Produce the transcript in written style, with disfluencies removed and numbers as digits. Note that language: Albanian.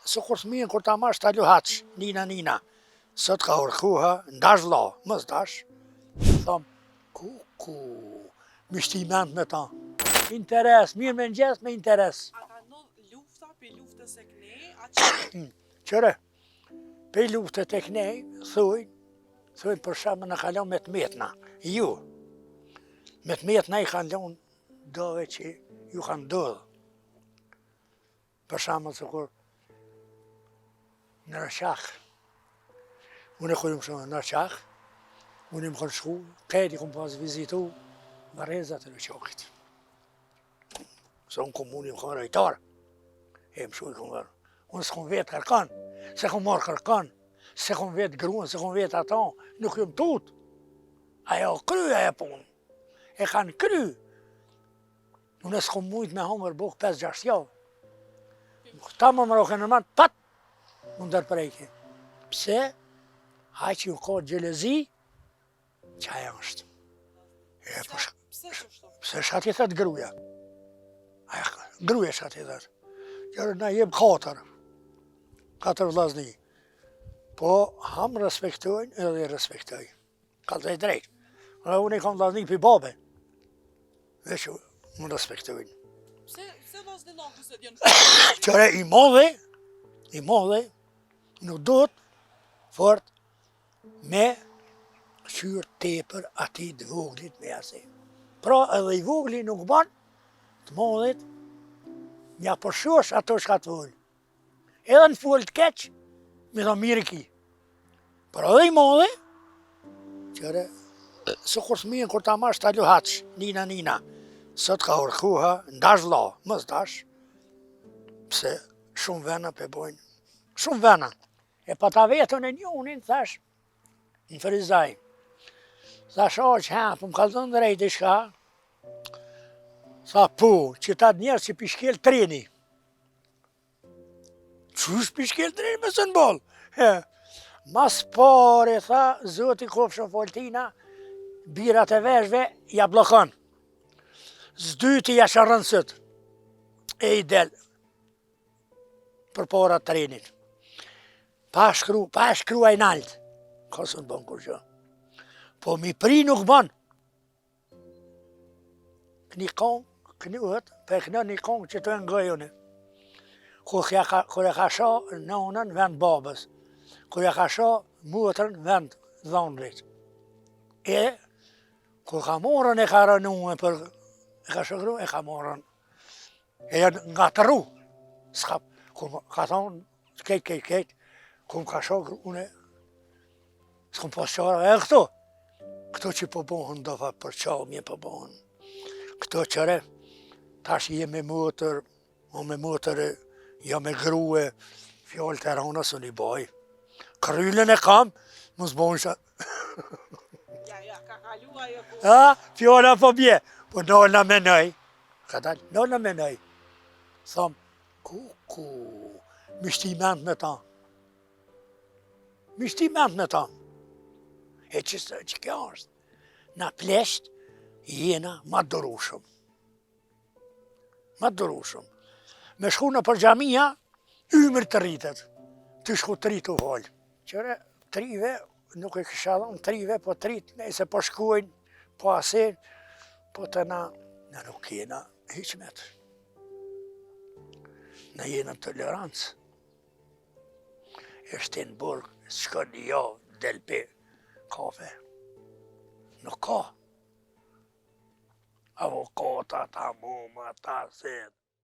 Se kur fëmijën kur ta mash ta luhaç, nina. Sot ka urkuha, ndash vlla, mos dash. Thom, ku, mishti ment me ta. Interes, mirë me ngjes me interes. A ka ndodh lufta për luftës e kënej? Qëre, pe luftët e kënej, thuj për shemë në kalon me të metna. Ju, me të metna i kanë lon dove që ju kanë dodhë. Për shemë të kur në Rëshaq, unë e kërëm shumë në Rëshaq, unë i më kënë shku, këti këmë pas vizitu Varezat e Rëshaqit. Se unë komuni më këmë rejtarë, e më shu i këmë vërë. Unë s'kom vetë kërkan, se kom marrë kërkan, se kom vetë gruën, se kom vetë ata, nuk jëm tut. Ajo kry ajo punë, e kanë kry. Unë s'kom mujt me hamër bukë 5-6 javë. Ta më mërokë në manë, pat, më ndërprejke. Pse? Haj që ju ka gjelezi, që aja është. Pse shati thët gruja. Gruja shati thët. Qërë na jem 4 vllazni. Po, ham respektojnë edhe respektoj. Ka të drejtë. Unë i kam vllazni për babe. Dhe që më respektojnë. Pse vllazni laku se djenë? Qëre, i modhe, nuk duhet fort me qyrë tepër ati të voglit me jase. Pra edhe i vogli nuk ban të modhet mja përshosh ato shka të vogli. Edhe në full të keq, me tha mirë ki. Por edhe i modhe, qëre, se kur fëmijën kur ta mash ta luhaç, nina. Sot ka urkuha, ndash vlla, mos dash. Pse shumë vena pe bojnë. Shumë vena. E pa ta vetën e njonin, thash, në Frizaj. Thash, o që hapë, më kalzon drejt i shka. Tha, po, që ta njerës që pishkel treni. Qysh pishkel treni me së në bolë? Mas pare, tha, zoti Kopshën Foltina, birat e veshve, ja blokon. Zdyti ja shërën sët. E i del. Për para trenit. Pa shkru a i nalt. Ka së në bon kur që. Po mi pri nuk ban. Këni kong, kënuhet, pe kënë një kong që të ngojone. Kur e ka sha nonën vend babës. Kur e ka sha muëtërën vend dhonrit. E, kur ka morën e ka rënuën për, e ka shëgru, e ka morën. E nga të ru. Kur ka thonë, kejt, kur ka shëgru, une, s'kom pas qara, e këto që po bohën do fa për qamje po bohën. Këto qëre, tash je me motër, o me motër, ja me grue, fjallë të rana së një baj. Kryllën e kam, mos bohën shë. Ja, ka kalu ajo. Fjalla po bje, po nalna me nëj. Ka dalë, nalna me nëj. Tham, ku, mishti ment me ta. Mishti ment me ta. E që kjo është. Na plesht, jena ma dërushëm. Ma dërushëm. Me shku në për gjamia, ymër të rritet. Të shku të rritu valë. Qëre, trive, nuk e kësha dhonë trive, po trit, nëse po shkujnë, po asin, po të na nuk kena hiqmet. Na jena tolerancë. E shtin burg, shkon një javë, del pe kafe. Nuk ka. Avokata, ta muma, ta set.